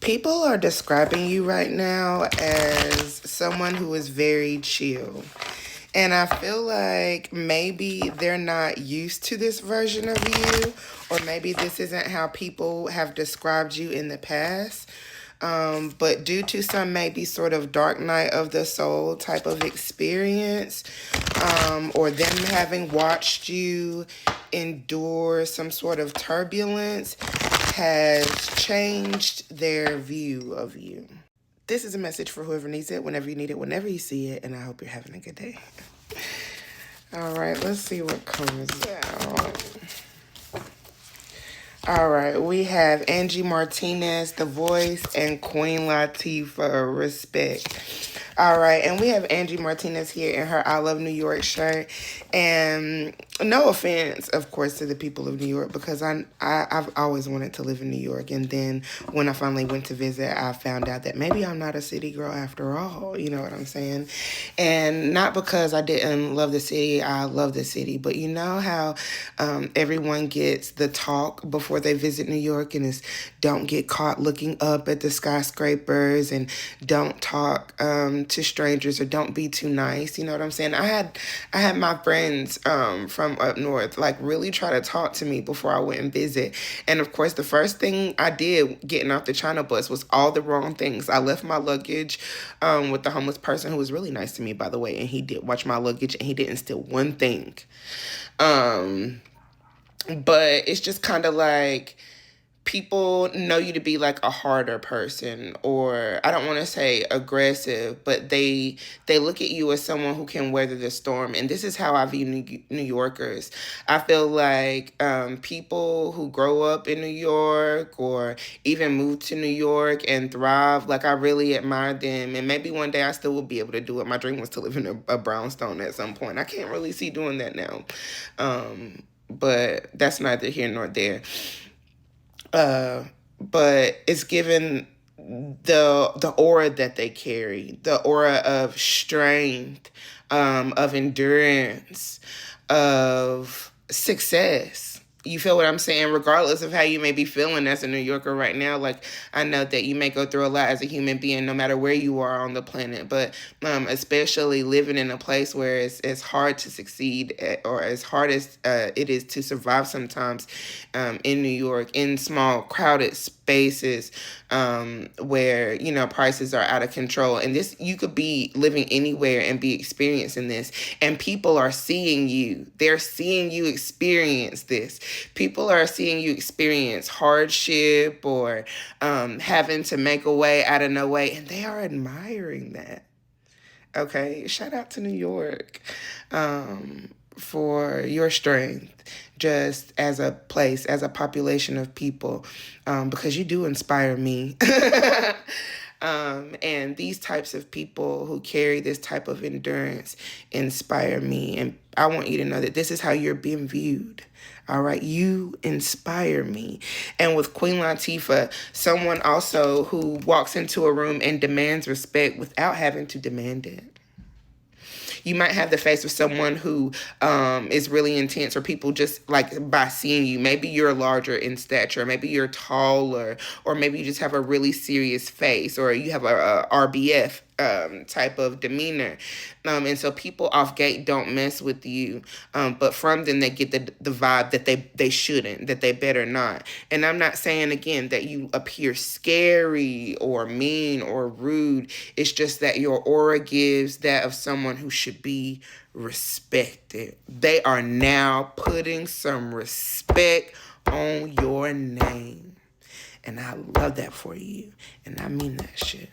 People are describing you right now as someone who is very chill. And I feel like maybe they're not used to this version of you, or maybe this isn't how people have described you in the past. But due to some maybe sort of dark night of the soul type of experience, or them having watched you endure some sort of turbulence, has changed their view of you. This is a message for whoever needs it, whenever you need it, whenever you see it, and I hope you're having a good day. All right, let's see what comes out. All right, we have Angie Martinez, The Voice, and Queen Latifah, Respect. All right, and we have Angie Martinez here in her I Love New York shirt. And no offense, of course, to the people of New York, because I've always wanted to live in New York. And then when I finally went to visit, I found out that maybe I'm not a city girl after all. You know what I'm saying? And not because I didn't love the city. I love the city. But you know how everyone gets the talk before they visit New York, and it's don't get caught looking up at the skyscrapers, and don't talk to strangers, or don't be too nice. You know what I'm saying? I had my friends from up north like really try to talk to me before I went and visit. And of course, the first thing I did getting off the China bus was all the wrong things. I left my luggage with the homeless person, who was really nice to me, by the way, and he did watch my luggage, and he didn't steal one thing. But it's just kind of like people know you to be like a harder person, or I don't want to say aggressive, but they look at you as someone who can weather the storm. And this is how I view New Yorkers. I feel like people who grow up in New York, or even move to New York and thrive, like I really admire them. And maybe one day I still will be able to do it. My dream was to live in a brownstone at some point. I can't really see doing that now. But that's neither here nor there. But it's given the aura that they carry, the aura of strength, of endurance, of success. You feel what I'm saying? Regardless of how you may be feeling as a New Yorker right now, like I know that you may go through a lot as a human being, no matter where you are on the planet, but especially living in a place where it's hard to succeed, or as hard as it is to survive sometimes in New York, in small, crowded spaces where, you know, prices are out of control. And this, you could be living anywhere and be experiencing this, and people are seeing you. They're seeing you experience this. People are seeing you experience hardship, or having to make a way out of no way, and they are admiring that. Okay, shout out to New York for your strength, just as a place, as a population of people, because you do inspire me. And these types of people who carry this type of endurance inspire me. And I want you to know that this is how you're being viewed. All right. You inspire me. And with Queen Latifah, someone also who walks into a room and demands respect without having to demand it. You might have the face of someone who is really intense, or people just like by seeing you. Maybe you're larger in stature, maybe you're taller, or maybe you just have a really serious face, or you have a RBF type of demeanor. And so people off gate don't mess with you. But from them, they get the vibe that they shouldn't, that they better not. And I'm not saying, again, that you appear scary or mean or rude. It's just that your aura gives that of someone who should be respected. They are now putting some respect on your name. And I love that for you. And I mean that shit.